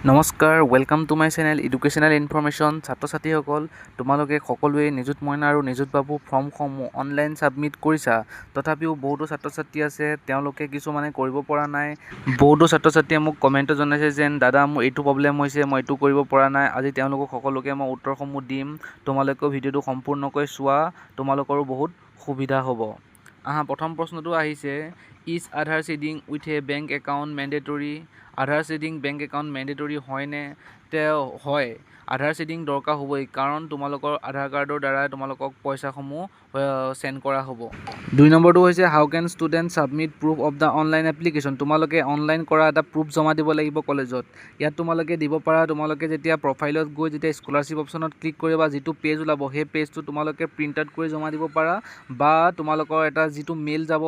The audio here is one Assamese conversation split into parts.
নমস্কাৰ, welcome to my channel educational information. ছাত্ৰ ছাত্ৰীসকল, তোমালোকে সকলোৱে নিযুত মইনা আৰু নিযুত বাবু ফৰ্মসমূহ অনলাইন ছাবমিট কৰিছা। তথাপিও বহুতো ছাত্ৰ ছাত্ৰী আছে, তেওঁলোকে কিছুমানে কৰিব পৰা নাই। বহুতো ছাত্ৰ ছাত্ৰীয়ে মোক কমেণ্টত জনাইছে যেন দাদা মোৰ এইটো প্ৰব্লেম হৈছে, মই এইটো কৰিব পৰা নাই। আজি তেওঁলোকক সকলোকে মই উত্তৰসমূহ দিম। তোমালোকেও ভিডিঅ'টো সম্পূৰ্ণকৈ চোৱা, তোমালোকৰো বহুত সুবিধা হ'ব। প্ৰথম প্ৰশ্নটো আহিছে, is Aadhaar seeding with a bank account mandatory? Aadhaar seeding bank account mandatory হয়নে? হয়, আধাৰ চিডিং দৰকাৰ হ'বই, কাৰণ তোমালোকৰ আধাৰ কাৰ্ডৰ দ্বাৰাই তোমালোকক পইচাসমূহ চেণ্ড কৰা হ'ব। 2 নম্বৰটো হৈছে, how can student submit proof of the online application? তোমালোকে অনলাইন কৰা এটা প্ৰুফ জমা দিব লাগিব কলেজত। ইয়াত তোমালোকে দিব পাৰা, তোমালোকে যেতিয়া প্ৰফাইলত গৈ যেতিয়া স্কলাৰশ্বিপ অপশ্যনত ক্লিক কৰিবা, যিটো পেজ ওলাব সেই পেজটো তোমালোকে প্ৰিণ্ট আউট কৰি জমা দিব পাৰা, বা তোমালোকৰ এটা যিটো মেইল যাব,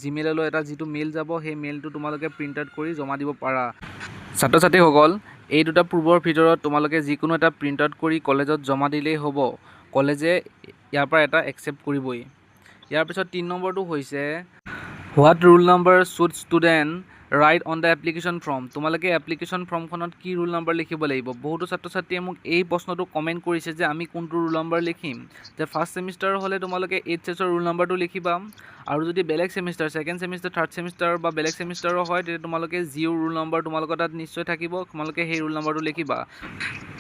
জিমেইললৈ এটা যিটো মেইল যাব, সেই মেইলটো তোমালোকে প্ৰিণ্ট আউট কৰি জমা দিব পাৰা। ছাত্ৰ ছাত্ৰীসকল, এই দুটা প্ৰুফৰ ভিতৰত তোমালোকে যিকোনো এটা প্ৰিণ্ট আউট কৰি কলেজত জমা দিলেই হ'ব। কলেজে ইয়াৰ পৰা এটা একচেপ্ট কৰিবই। ইয়াৰ পিছত 3 নম্বৰটো হৈছে, what roll number should student write on the application form? তোমালোকে এপ্লিকেশ্যন ফৰ্মখনত কি ৰোল নাম্বাৰ লিখিব লাগিব? বহুতো ছাত্ৰ ছাত্ৰীয়ে মোক এই প্ৰশ্নটো কমেণ্ট কৰিছে যে আমি কোনটো ৰোল নাম্বাৰ লিখিম। যে ফাৰ্ষ্ট ছেমিষ্টাৰ হ'লে তোমালোকে 8 ৰোল নাম্বাৰটো লিখিবা, আৰু যদি বেলেগ semester, second semester, third semester বা বেলেগ ছেমিষ্টাৰৰ হয়, তেতিয়া তোমালোকে যি ৰোল নাম্বাৰ তোমালোকৰ তাত নিশ্চয় থাকিব, তোমালোকে সেই ৰোল নাম্বাৰটো লিখিবা।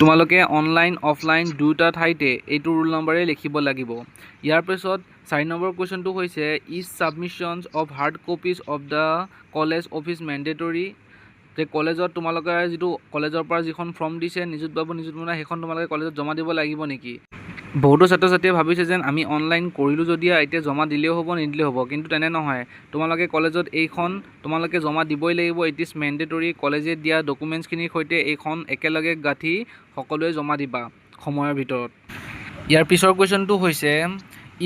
তোমালোকে অনলাইন অফলাইন দুয়োটা ঠাইতে এইটো ৰোল নাম্বাৰেই লিখিব লাগিব। ইয়াৰ পিছত 4 নম্বৰ কুৱেশ্যনটো হৈছে, is ছাবমিশ্যনছ of hard copies of the college office mandatory? যে কলেজত তোমালোকে যিটো কলেজৰ পৰা যিখন ফৰ্ম দিছে নিযুত বাবু নিযুত মইনা, সেইখন তোমালোকে কলেজত জমা দিব লাগিব নেকি? বহুতো ছাত্ৰ ছাত্ৰীয়ে ভাবিছে যেন আমি অনলাইন কৰিলোঁ যদি এতিয়া জমা দিলেও হ'ব নিদিলেও হ'ব, কিন্তু তেনে নহয়। তোমালোকে কলেজত এইখন তোমালোকে জমা দিবই লাগিব। It is mandatory. কলেজে দিয়া ডকুমেণ্টছখিনিৰ সৈতে এইখন একেলগে গাঁঠি সকলোৱে জমা দিবা সময়ৰ ভিতৰত। ইয়াৰ পিছৰ কুৱেশ্যনটো হৈছে,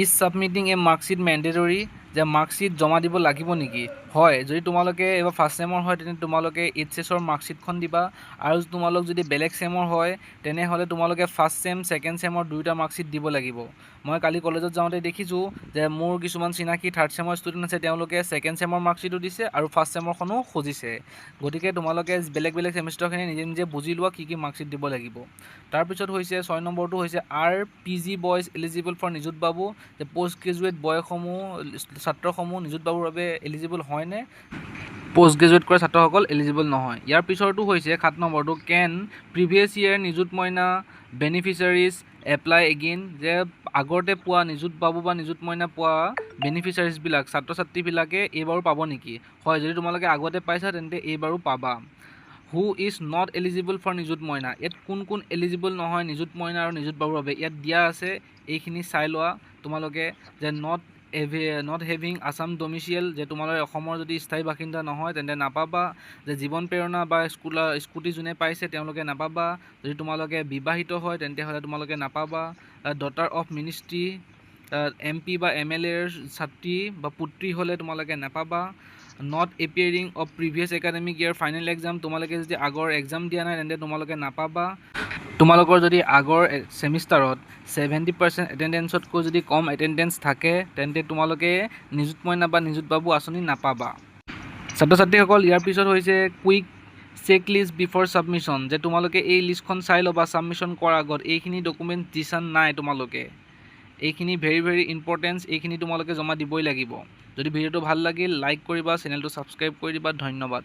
ইজ ছাবমিটিং এ মাৰ্কশ্বিট মেণ্ডেটৰী? যে মাৰ্কশ্বিট জমা দিব লাগিব নেকি? হয়, যদি তোমালোকে এইবাৰ ফাৰ্ষ্ট ছেমৰ হয় তেনে তোমালোকে এইচএছৰ মাৰ্কশ্বিটখন দিবা, আৰু তোমালোক যদি বেলেগ ছেমৰ হয় তেনেহ'লে তোমালোকে ফাৰ্ষ্ট ছেম ছেকেণ্ড ছেমৰ দুয়োটা মাৰ্কশ্বিট দিব লাগিব। মই কালি কলেজত যাওঁতে দেখিছোঁ যে মোৰ কিছুমান চিনাকি থাৰ্ড ছেমৰ ষ্টুডেণ্ট আছে, তেওঁলোকে ছেকেণ্ড ছেমৰ মাৰ্কশ্বিটো দিছে আৰু ফাৰ্ষ্ট ছেমৰখনো খুজিছে। গতিকে তোমালোকে বেলেগ বেলেগ ছেমিষ্টাৰখিনি নিজে নিজে বুজি লোৱা কি কি মাৰ্কশ্বিট দিব লাগিব। তাৰপিছত হৈছে 6 নম্বৰটো হৈছে, are PG boys eligible for Nijut Babu? যে পষ্ট গ্ৰেজুৱেট বয়সমূহ ছাত্ৰসমূহ নিযুত বাবুৰ বাবে এলিজিবল হয়নে? পষ্ট গ্ৰেজুৱেট কৰা ছাত্ৰসকল এলিজিবল নহয়। ইয়াৰ পিছৰটো হৈছে 7 নম্বৰটো, কেন প্ৰিভিয়াছ ইয়েৰ নিযুত মইনা বেনিফিচাৰিজ এপ্লাই এগেইন? যে আগতে পোৱা নিযুত বাবু বা নিযুত মইনা পোৱা বেনিফিচাৰিজবিলাক ছাত্ৰ ছাত্ৰীবিলাকে এইবাৰো পাব নেকি? হয়, যদি তোমালোকে আগতে পাইছা তেন্তে এইবাৰো পাবা। Who is not eligible for Nijut Moina? ইয়াত কোন কোন এলিজিবল নহয় নিযুত মইনা আৰু নিযুত বাবুৰ বাবে? ইয়াত দিয়া আছে, এইখিনি চাই লোৱা তোমালোকে। যে নট হেভিং আছাম ডমিচিয়েল? যে তোমালোকে অসমৰ যদি স্থায়ী বাসিন্দা নহয় তেন্তে নাপাবা। যে জীৱন প্ৰেৰণা বা স্কুটি যোনে পাইছে তেওঁলোকে নাপাবা। যদি তোমালোকে বিবাহিত হয় তেন্তে হ'লে তোমালোকে নাপাবা। ডটাৰ অফ মিনিষ্ট্ৰী, MP বা MLAৰ ছাত্ৰী বা পুত্ৰী হ'লে তোমালোকে নাপাবা। Not appearing of previous academic year final exam? তোমালোকে যদি আগৰ এক্সাম দিয়া নাই তেন্তে তোমালোকে নাপাবা। তোমালোকৰ যদি আগৰ ছেমিষ্টাৰত 70% এটেণ্ডেঞ্চতকৈ যদি কম এটেণ্ডেঞ্চ থাকে তেন্তে তোমালোকে নিযুত মইনা বা নিযুত বাবু আঁচনি নাপাবা। ছাত্ৰ ছাত্ৰীসকল, ইয়াৰ পিছত হৈছে quick check list before submission? যে তোমালোকে এই লিষ্টখন চাই ল'বা ছাবমিশ্যন কৰাৰ আগত, এইখিনি ডকুমেণ্ট দিছা নাই তোমালোকে। এইখিনি ভেৰি ভেৰি ইম্পৰ্টেণ্ট, এইখিনি তোমালোকে জমা দিবই লাগিব। যদি ভিডিঅ'টো ভাল লাগিল লাইক কৰিবা, চেনেলটো ছাবস্ক্ৰাইব কৰি দিবা। ধন্যবাদ।